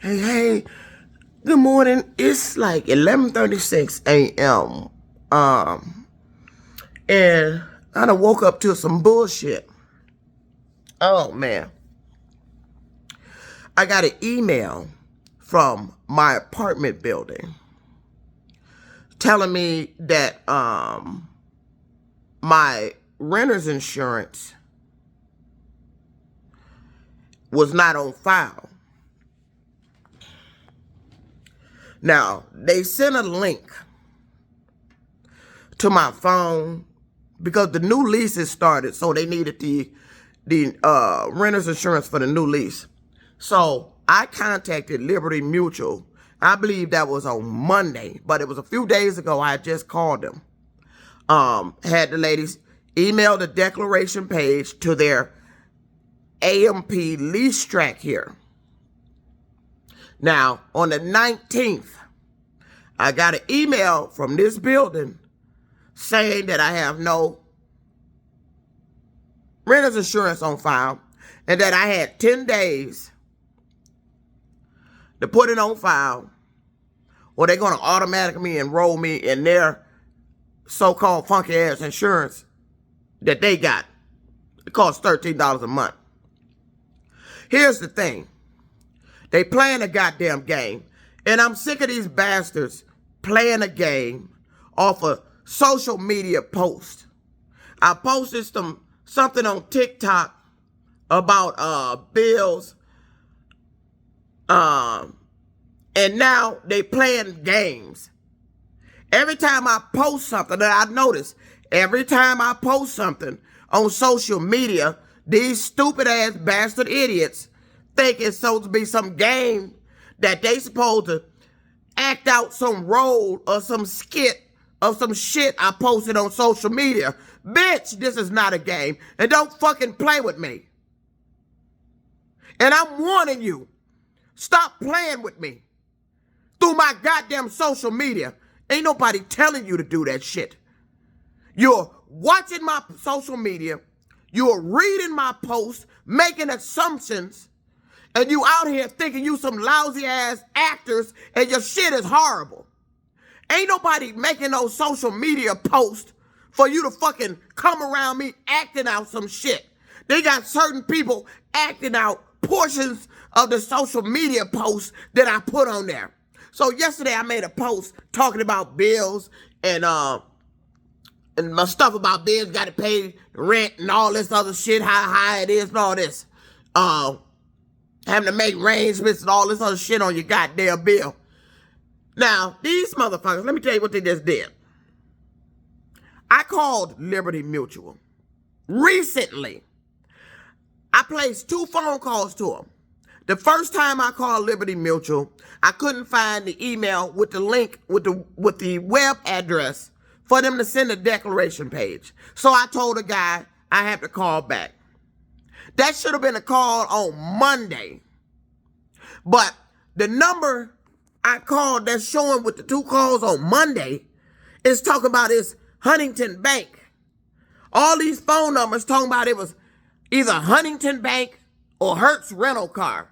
Hey, good morning. It's like 11:36 a.m. And I done woke up to some bullshit. Oh man. I got an email from my apartment building telling me that my renter's insurance was not on file. Now, they sent a link to my phone because the new lease has started, so they needed the renter's insurance for the new lease. So I contacted Liberty Mutual. I believe that was on Monday, but it was a few days ago. I just called them. Had the ladies email the declaration page to their AMP lease track here. Now, on the 19th, I got an email from this building saying that I have no renter's insurance on file and that I had 10 days to put it on file, or they're going to automatically enroll me in their so-called funky-ass insurance that they got. It costs $13 a month. Here's the thing. They playing a goddamn game, and I'm sick of these bastards playing a game off a social media post. I posted something on TikTok about bills, and now they playing games. Every time I post something, that I notice, every time I post something on social media, these stupid ass bastard idiots think it's supposed to be some game that they supposed to act out some role or some skit of some shit I posted on social media. Bitch, this is not a game, and don't fucking play with me. And I'm warning you, stop playing with me through my goddamn social media. Ain't nobody telling you to do that shit. You're watching my social media, you're reading my posts, making assumptions, and you out here thinking you some lousy ass actors and your shit is horrible. Ain't nobody making no social media post for you to fucking come around me acting out some shit. They got certain people acting out portions of the social media posts that I put on there. So yesterday I made a post talking about bills and my stuff about bills, got to pay rent and all this other shit, how high it is and all this. Having to make arrangements and all this other shit on your goddamn bill. Now, these motherfuckers, let me tell you what they just did. I called Liberty Mutual recently. I placed 2 phone calls to them. The first time I called Liberty Mutual, I couldn't find the email with the link, with the web address for them to send a declaration page. So I told the guy I have to call back. That should have been a call on Monday. But the number I called that's showing with the 2 calls on Monday is talking about it's Huntington Bank. All these phone numbers talking about it was either Huntington Bank or Hertz Rental Car.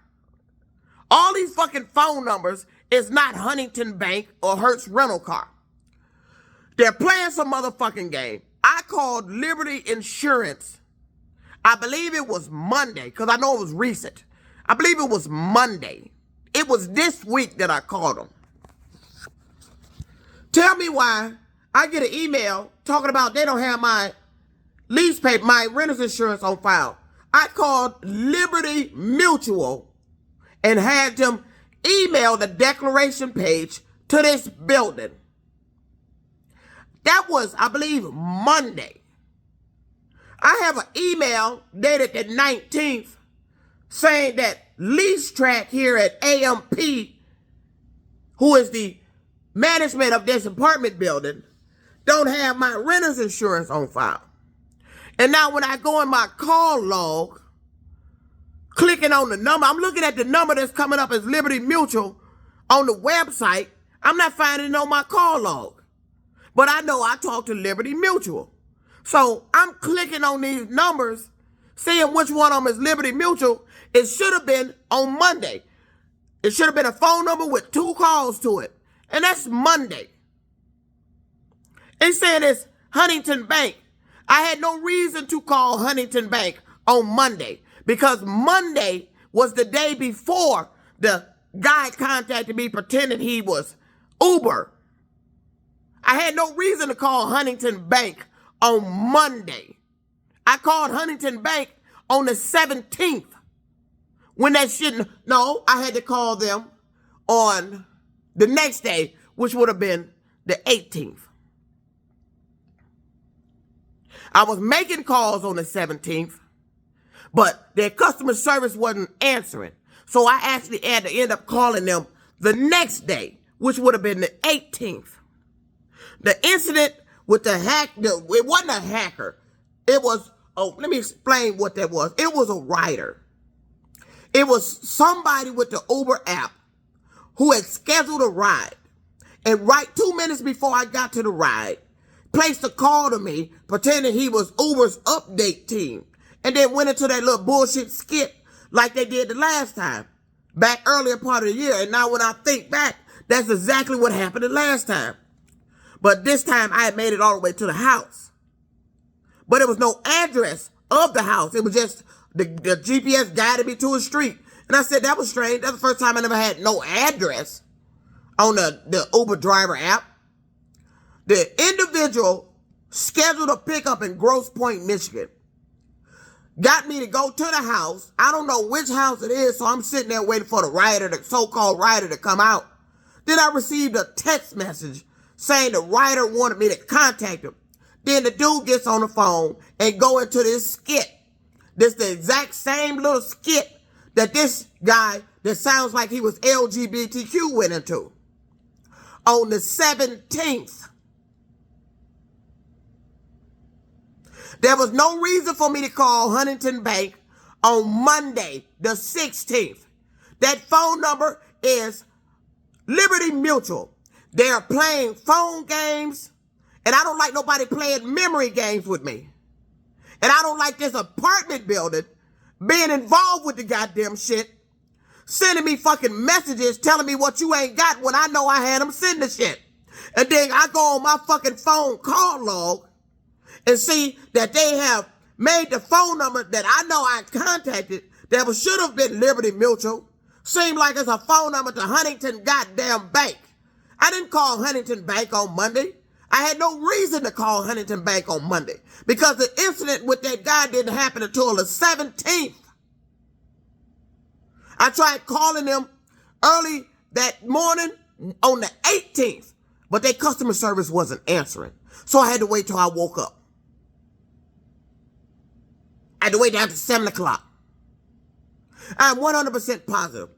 All these fucking phone numbers is not Huntington Bank or Hertz Rental Car. They're playing some motherfucking game. I called Liberty Insurance. I believe it was Monday, because I know it was recent. I believe it was Monday. It was this week that I called them. Tell me why I get an email talking about they don't have my lease paper, my renter's insurance on file. I called Liberty Mutual and had them email the declaration page to this building. That was, I believe, Monday. I have an email dated the 19th saying that lease track here at AMP, who is the management of this apartment building, don't have my renter's insurance on file. And now when I go in my call log, clicking on the number, I'm looking at the number that's coming up as Liberty Mutual on the website. I'm not finding it on my call log. But I know I talked to Liberty Mutual. So I'm clicking on these numbers, seeing which one of them is Liberty Mutual. It should have been on Monday. It should have been a phone number with 2 calls to it. And that's Monday. It said it's Huntington Bank. I had no reason to call Huntington Bank on Monday because Monday was the day before the guy contacted me pretending he was Uber. I had no reason to call Huntington Bank on Monday. I called Huntington Bank on the 17th. When that shit, no, I had to call them on the next day, which would have been the 18th. I was making calls on the 17th, but their customer service wasn't answering. So I actually had to end up calling them the next day, which would have been the 18th. The incident with the hack, it wasn't a hacker. It was, let me explain what that was. It was a writer. It was somebody with the Uber app who had scheduled a ride. And right 2 minutes before I got to the ride, placed a call to me pretending he was Uber's update team. And then went into that little bullshit skit like they did the last time, back earlier part of the year. And now when I think back, that's exactly what happened the last time. But this time I had made it all the way to the house. But there was no address of the house. It was just the GPS guided me to a street. And I said, that was strange. That's the first time I never had no address on the Uber driver app. The individual scheduled a pickup in Grosse Pointe, Michigan. Got me to go to the house. I don't know which house it is, so I'm sitting there waiting for the so-called rider to come out. Then I received a text message saying the rider wanted me to contact him. Then the dude gets on the phone and go into this skit. This the exact same little skit that this guy that sounds like he was LGBTQ went into. On the 17th. There was no reason for me to call Huntington Bank on Monday, the 16th. That phone number is Liberty Mutual. They're playing phone games, and I don't like nobody playing memory games with me. And I don't like this apartment building being involved with the goddamn shit, sending me fucking messages telling me what you ain't got when I know I had them send the shit. And then I go on my fucking phone call log and see that they have made the phone number that I know I contacted that should have been Liberty Mutual seem like it's a phone number to Huntington goddamn Bank. I didn't call Huntington Bank on Monday. I had no reason to call Huntington Bank on Monday because the incident with that guy didn't happen until the 17th. I tried calling them early that morning on the 18th, but their customer service wasn't answering. So I had to wait till I woke up. I had to wait down to 7 o'clock. I'm 100% positive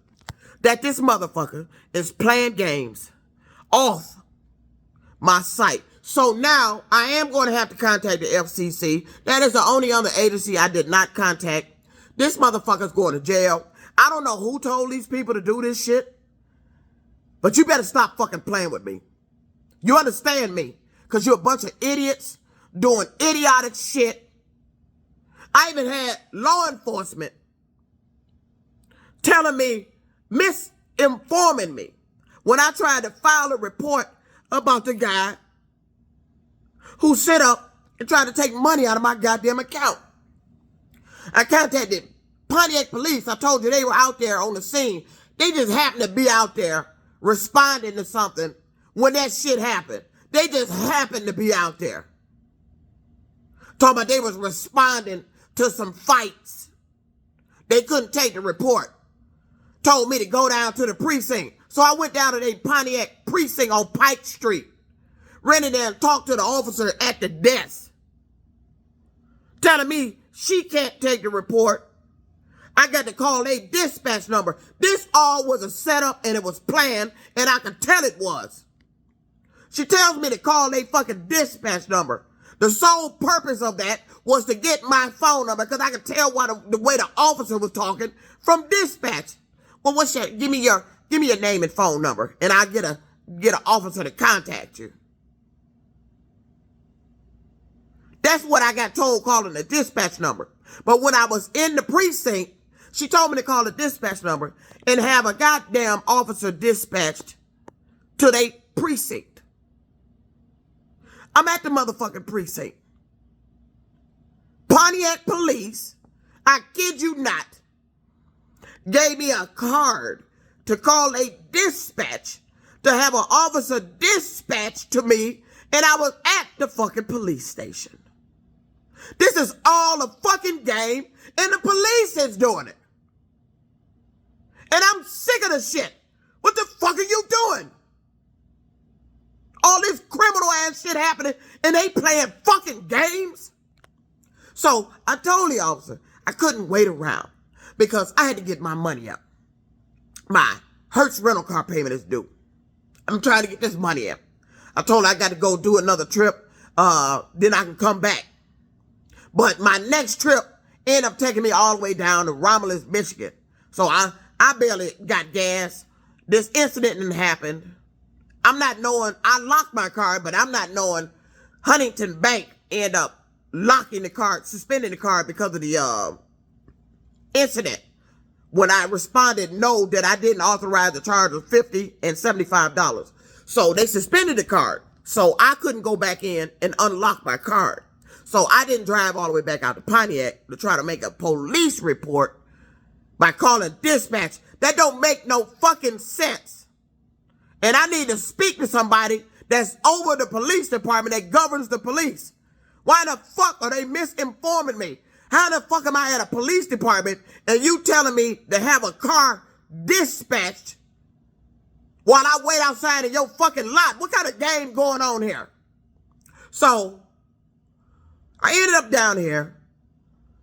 that this motherfucker is playing games off my site. So now I am going to have to contact the FCC. That is the only other agency I did not contact. This motherfucker's going to jail. I don't know who told these people to do this shit, but you better stop fucking playing with me. You understand me? Because you're a bunch of idiots doing idiotic shit. I even had law enforcement telling me, misinforming me when I tried to file a report about the guy who set up and tried to take money out of my goddamn account. I contacted Pontiac police. I told you they were out there on the scene. They just happened to be out there responding to something when that shit happened. They just happened to be out there. Talking about they was responding to some fights. They couldn't take the report. Told me to go down to the precinct. So I went down to the Pontiac precinct on Pike Street. Ran in there and talked to the officer at the desk. Telling me she can't take the report. I got to call a dispatch number. This all was a setup and it was planned, and I could tell it was. She tells me to call a fucking dispatch number. The sole purpose of that was to get my phone number because I could tell the way the officer was talking from dispatch. Well, what's your, give me your name and phone number, and I'll get an officer to contact you. That's what I got told calling the dispatch number. But when I was in the precinct, she told me to call the dispatch number, and have a goddamn officer dispatched to their precinct. I'm at the motherfucking precinct. Pontiac police, I kid you not, gave me a card to call a dispatch to have an officer dispatched to me, and I was at the fucking police station. This is all a fucking game, and the police is doing it. And I'm sick of the shit. What the fuck are you doing? All this criminal ass shit happening, and they playing fucking games? So I told the officer I couldn't wait around because I had to get my money up. My Hertz rental car payment is due. I'm trying to get this money up. I told her I got to go do another trip, then I can come back. But my next trip ended up taking me all the way down to Romulus, Michigan. So I barely got gas. This incident didn't happen. I'm not knowing, I locked my car, but I'm not knowing Huntington Bank ended up locking the card, suspending the card because of the incident. When I responded no, that I didn't authorize the charge of $50 and $75. So they suspended the card. So I couldn't go back in and unlock my card. So I didn't drive all the way back out to Pontiac to try to make a police report by calling dispatch. That don't make no fucking sense. And I need to speak to somebody that's over the police department that governs the police. Why the fuck are they misinforming me? How the fuck am I at a police department and you telling me to have a car dispatched while I wait outside of your fucking lot? What kind of game going on here? So I ended up down here.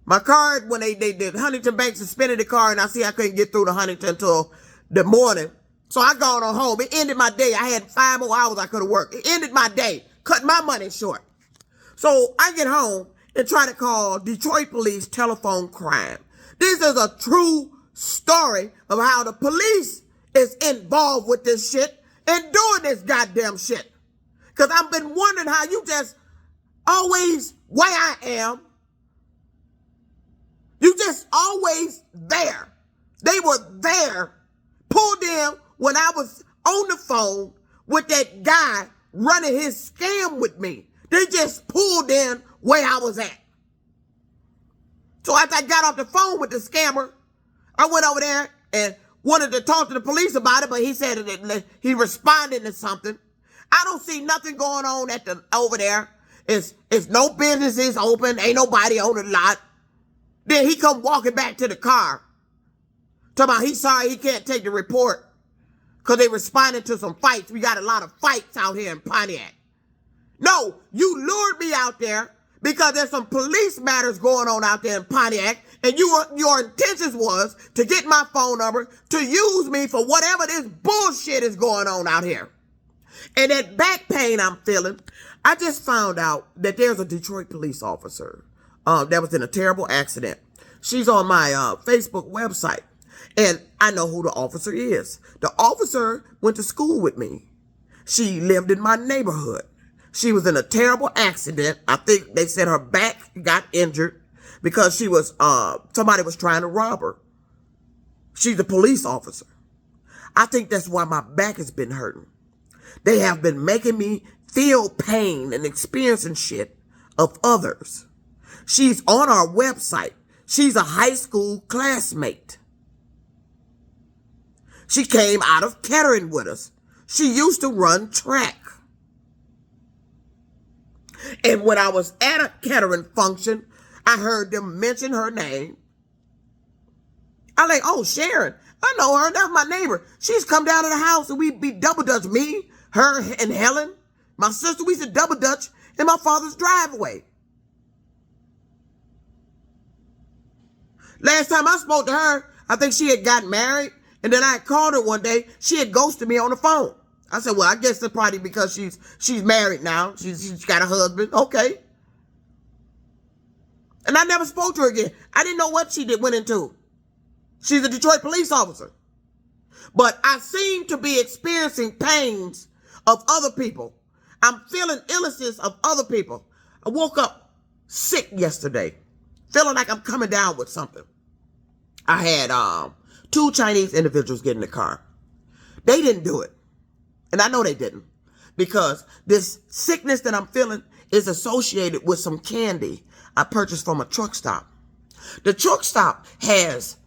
My card, when they did Huntington Bank suspended the car, and I see I couldn't get through to Huntington until the morning. So I gone on home. It ended my day. I had 5 more hours I could have worked. It ended my day. Cut my money short. So I get home and try to call Detroit police telephone crime. This is a true story of how the police is involved with this shit and doing this goddamn shit. Because I've been wondering how you just always where I am. You just always there. They were there, pulled in when I was on the phone with that guy running his scam with me. They just pulled in where I was at. So after I got off the phone with the scammer, I went over there and wanted to talk to the police about it, but he said that he responded to something. I don't see nothing going on over there. It's no businesses open, ain't nobody on the lot. Then he come walking back to the car. Talking about he's sorry he can't take the report because they responded to some fights. We got a lot of fights out here in Pontiac. No, you lured me out there because there's some police matters going on out there in Pontiac, and your intentions was to get my phone number to use me for whatever this bullshit is going on out here. And that back pain I'm feeling, I just found out that there's a Detroit police officer that was in a terrible accident. She's on my Facebook website, and I know who the officer is. The officer went to school with me. She lived in my neighborhood. She was in a terrible accident. I think they said her back got injured because she was, somebody was trying to rob her. She's a police officer. I think that's why my back has been hurting. They have been making me feel pain and experiencing shit of others. She's on our website. She's a high school classmate. She came out of Kettering with us. She used to run track. And when I was at a Kettering function, I heard them mention her name. I like, oh, Sharon, I know her. That's my neighbor. She's come down to the house and we be double dutch. Me, her, and Helen. My sister, we used to double dutch in my father's driveway. Last time I spoke to her, I think she had gotten married. And then I called her one day. She had ghosted me on the phone. I said, well, I guess that's probably because she's married now. She's got a husband. Okay. And I never spoke to her again. I didn't know what she went into. She's a Detroit police officer. But I seem to be experiencing pains of other people. I'm feeling illnesses of other people. I woke up sick yesterday, feeling like I'm coming down with something. I had Two Chinese individuals get in the car. They didn't do it. And I know they didn't. Because this sickness that I'm feeling is associated with some candy I purchased from a truck stop. The truck stop has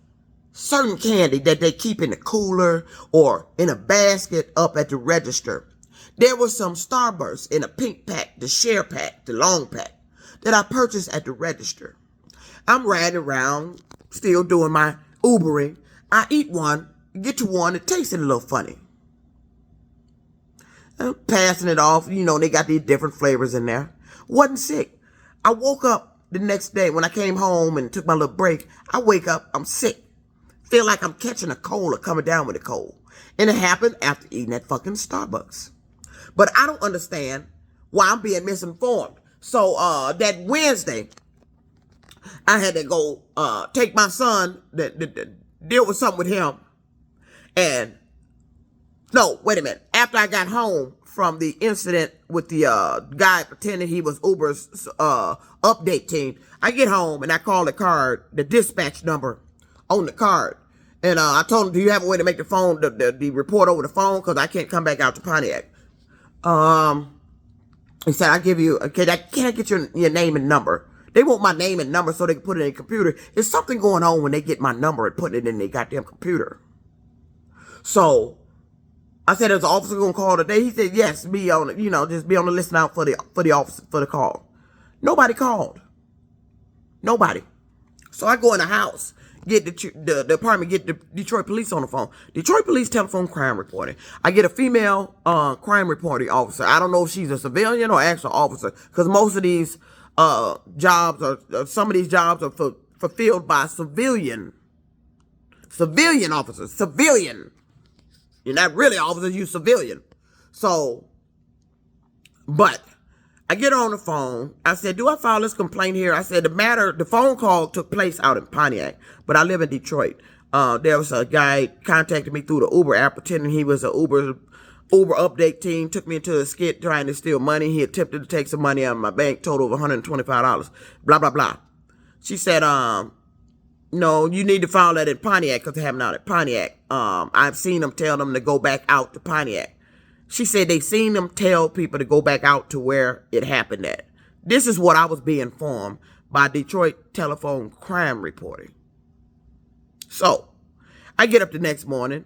certain candy that they keep in the cooler or in a basket up at the register. There was some Starburst in a pink pack, the share pack, the long pack, that I purchased at the register. I'm riding around, still doing my Ubering. I eat one, get to one, it tasted a little funny. I'm passing it off, they got these different flavors in there. Wasn't sick. I woke up the next day when I came home and took my little break. I wake up, I'm sick. Feel like I'm catching a cold or coming down with a cold. And it happened after eating that fucking Starbucks. But I don't understand why I'm being misinformed. So that Wednesday, I had to go take my son, deal with something with him. And no, wait a minute. After I got home from the incident with the guy pretending he was Uber's update team, I get home and I call the dispatch number on the card. And I told him, do you have a way to make the report over the phone? Because I can't come back out to Pontiac. He said, can I get your name and number? They want my name and number so they can put it in a computer. There's something going on when they get my number and put it in their goddamn computer. So I said, there's an officer gonna call today. He said, yes, just be on the listen out for the officer for the call. Nobody called. Nobody. So I go in the house, get the department, get the Detroit police on the phone. Detroit police telephone crime reporting. I get a female crime reporting officer. I don't know if she's a civilian or actual officer, because most of these jobs some of these jobs are fulfilled by civilian officers. Civilian. You're not really officers, you civilian. So, but I get her on the phone. I said, do I file this complaint here? I said, the phone call took place out in Pontiac, but I live in Detroit. There was a guy contacted me through the Uber app, pretending he was an Uber update team, took me into a skit trying to steal money. He attempted to take some money out of my bank, total of $125, blah, blah, blah. She said, no, you need to file that in Pontiac because they have not at Pontiac. I've seen them tell them to go back out to Pontiac. She said they seen them tell people to go back out to where it happened at. This is what I was being informed by Detroit telephone crime reporting. So I get up the next morning,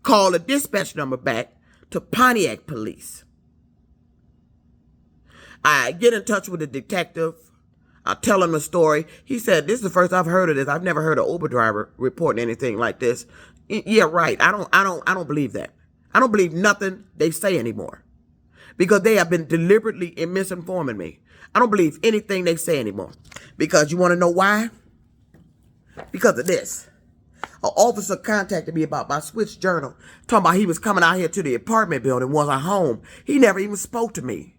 call the dispatch number back to Pontiac police. I get in touch with the detective. I tell him the story. He said, this is the first I've heard of this. I've never heard an Uber driver reporting anything like this. Yeah, right. I don't believe that. I don't believe nothing they say anymore, because they have been deliberately misinforming me. I don't believe anything they say anymore, because you want to know why? Because of this. An officer contacted me about my Switch journal, talking about he was coming out here to the apartment building once I home. He never even spoke to me.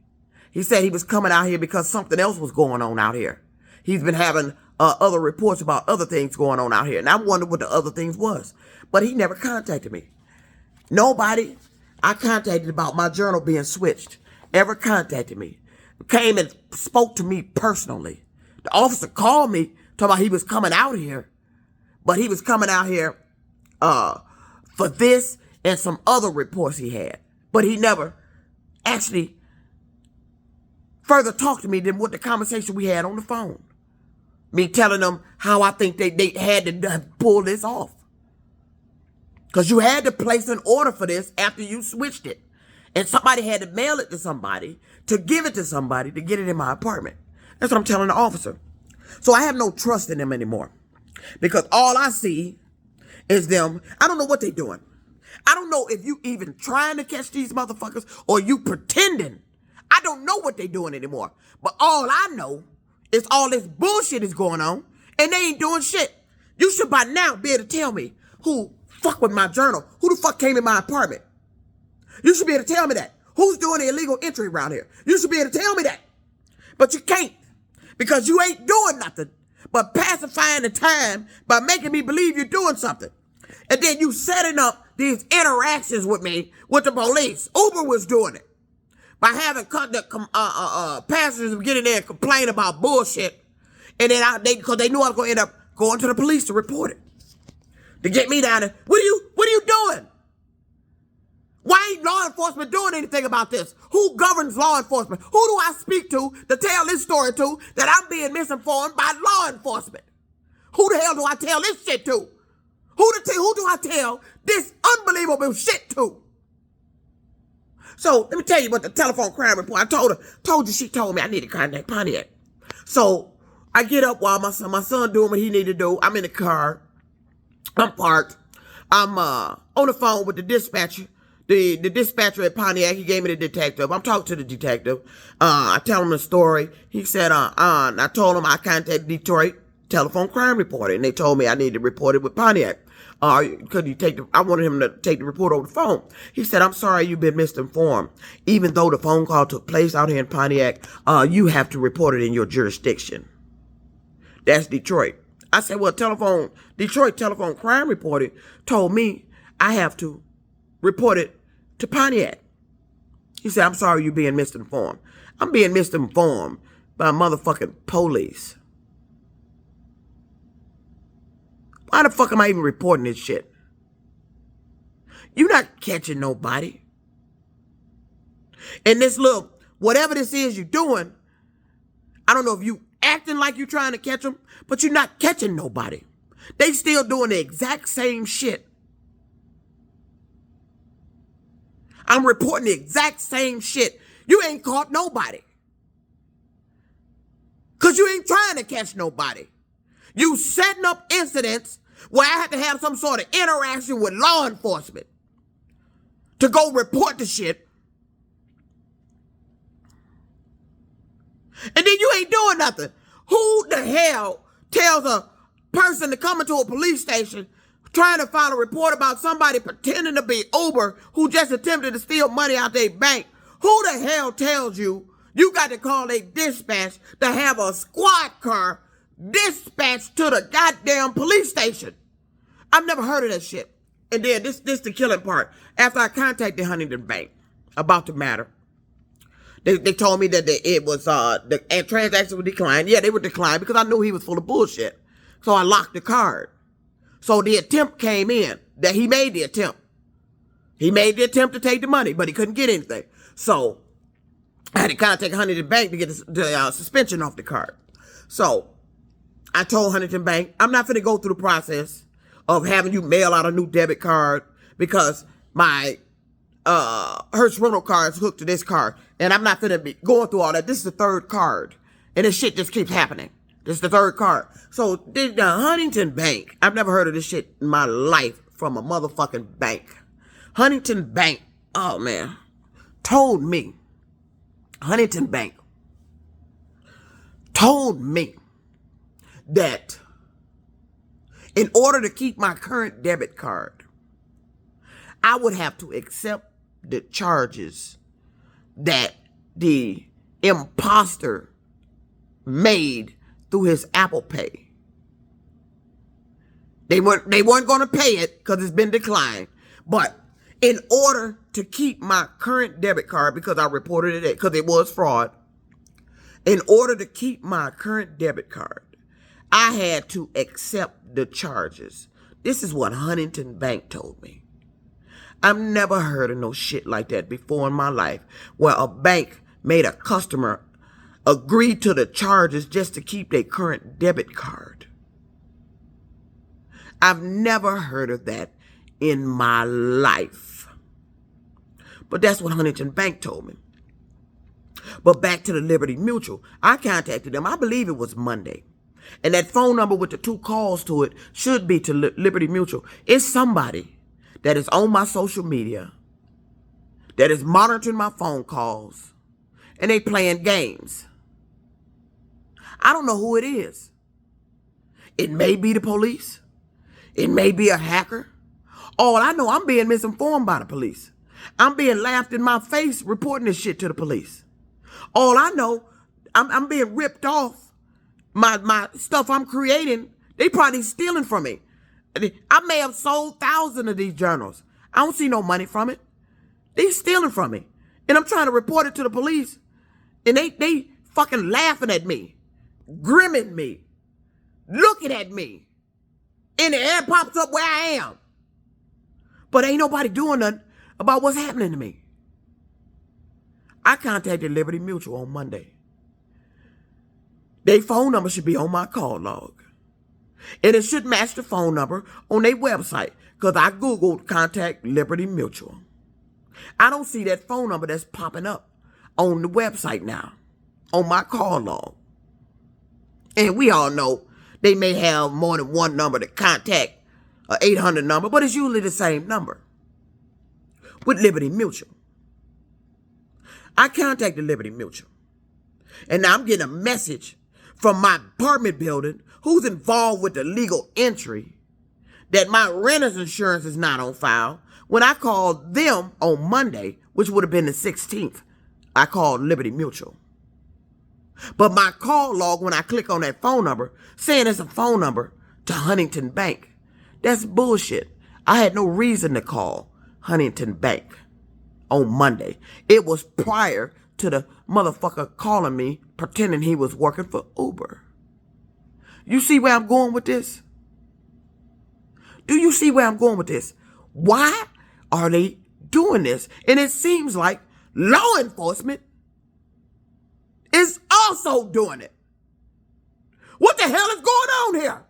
He said he was coming out here because something else was going on out here. He's been having other reports about other things going on out here, and I wondered what the other things was. But he never contacted me. Nobody I contacted about my journal being switched ever contacted me. Came and spoke to me personally. The officer called me, talking about he was coming out here, but he was coming out here for this and some other reports he had. But he never actually further talked to me than what the conversation we had on the phone. Me telling them how I think they had to pull this off. Because you had to place an order for this after you switched it. And somebody had to mail it to somebody, to give it to somebody, to get it in my apartment. That's what I'm telling the officer. So I have no trust in them anymore. Because all I see is them. I don't know what they're doing. I don't know if you even trying to catch these motherfuckers or you pretending. I don't know what they're doing anymore. But all I know is all this bullshit is going on and they ain't doing shit. You should by now be able to tell me who fuck with my journal. Who the fuck came in my apartment? You should be able to tell me that. Who's doing the illegal entry around here? You should be able to tell me that. But you can't, because you ain't doing nothing but pacifying the time by making me believe you're doing something. And then you setting up these interactions with me with the police. Uber was doing it by having passengers get in there and complain about bullshit. And then because they knew I was going to end up going to the police to report it. to get me down there. What are you doing? Why ain't law enforcement doing anything about this? Who governs law enforcement? Who do I speak to tell this story to that I'm being misinformed by law enforcement? Who the hell do I tell this shit to? Who do I tell this unbelievable shit to? So let me tell you what the telephone crime report. I told you she told me I need to contact Pontiac. So I get up while my son doing what he need to do. I'm in the car. I'm parked. I'm on the phone with the dispatcher. The dispatcher at Pontiac, he gave me the detective. I'm talking to the detective. I tell him the story. He said, I told him I contacted Detroit telephone crime reporter, and they told me I need to report it with Pontiac. Could you I wanted him to take the report over the phone. He said, I'm sorry you've been misinformed. Even though the phone call took place out here in Pontiac, you have to report it in your jurisdiction. That's Detroit. I said, well, Detroit telephone crime reporter told me I have to report it to Pontiac. He said, I'm sorry you're being misinformed. I'm being misinformed by motherfucking police. Why the fuck am I even reporting this shit? You're not catching nobody. And this little, whatever this is you're doing, I don't know if you acting like you're trying to catch them, but you're not catching nobody. They still doing the exact same shit. I'm reporting the exact same shit. You ain't caught nobody. Because you ain't trying to catch nobody. You setting up incidents where I have to have some sort of interaction with law enforcement to go report the shit. And then you ain't doing nothing. Who the hell tells a person to come into a police station trying to file a report about somebody pretending to be Uber who just attempted to steal money out their bank? Who the hell tells you you got to call a dispatch to have a squad car dispatched to the goddamn police station? I've never heard of that shit. And then this the killing part. After I contacted Huntington Bank about the matter, they told me that it was the transactions were declined. Yeah, they were declined because I knew he was full of bullshit. So I locked the card. So the attempt came in that he made the attempt. He made the attempt to take the money, but he couldn't get anything. So I had to contact Huntington Bank to get the suspension off the card. So I told Huntington Bank, I'm not going to go through the process of having you mail out a new debit card because my Hertz rental card is hooked to this card. And I'm not going to be going through all that. This is the third card. And this shit just keeps happening. This is the third card. So the Huntington Bank, I've never heard of this shit in my life from a motherfucking bank. Huntington Bank, oh man, told me, Huntington Bank told me that in order to keep my current debit card, I would have to accept the charges that the imposter made through his Apple Pay. They weren't going to pay it because it's been declined. But in order to keep my current debit card, because I reported it because it was fraud, in order to keep my current debit card, I had to accept the charges. This is what Huntington Bank told me. I've never heard of no shit like that before in my life, where a bank made a customer agree to the charges just to keep their current debit card. I've never heard of that in my life. But that's what Huntington Bank told me. But back to the Liberty Mutual. I contacted them. I believe it was Monday. And that phone number with the 2 calls to it should be to Liberty Mutual. It's somebody that is on my social media, that is monitoring my phone calls, and they playing games. I don't know who it is. It may be the police. It may be a hacker. All I know, I'm being misinformed by the police. I'm being laughed in my face reporting this shit to the police. All I know, I'm being ripped off. My stuff I'm creating, they probably stealing from me. I may have sold thousands of these journals. I don't see no money from it. They stealing from me. And I'm trying to report it to the police. And they fucking laughing at me, grimming me, looking at me. And the ad pops up where I am. But ain't nobody doing nothing about what's happening to me. I contacted Liberty Mutual on Monday. Their phone number should be on my call log. And it should match the phone number on their website, because I Googled contact Liberty Mutual. I don't see that phone number that's popping up on the website now, on my call log. And we all know they may have more than one number to contact, an 800 number, but it's usually the same number with Liberty Mutual. I contacted Liberty Mutual, and now I'm getting a message from my apartment building who's involved with the legal entry that my renter's insurance is not on file. When I called them on Monday, which would have been the 16th, I called Liberty Mutual. But my call log, when I click on that phone number, saying it's a phone number to Huntington Bank. That's bullshit. I had no reason to call Huntington Bank on Monday. It was prior to the motherfucker calling me pretending he was working for Uber. You see where I'm going with this? Do you see where I'm going with this? Why are they doing this? And it seems like law enforcement is also doing it. What the hell is going on here?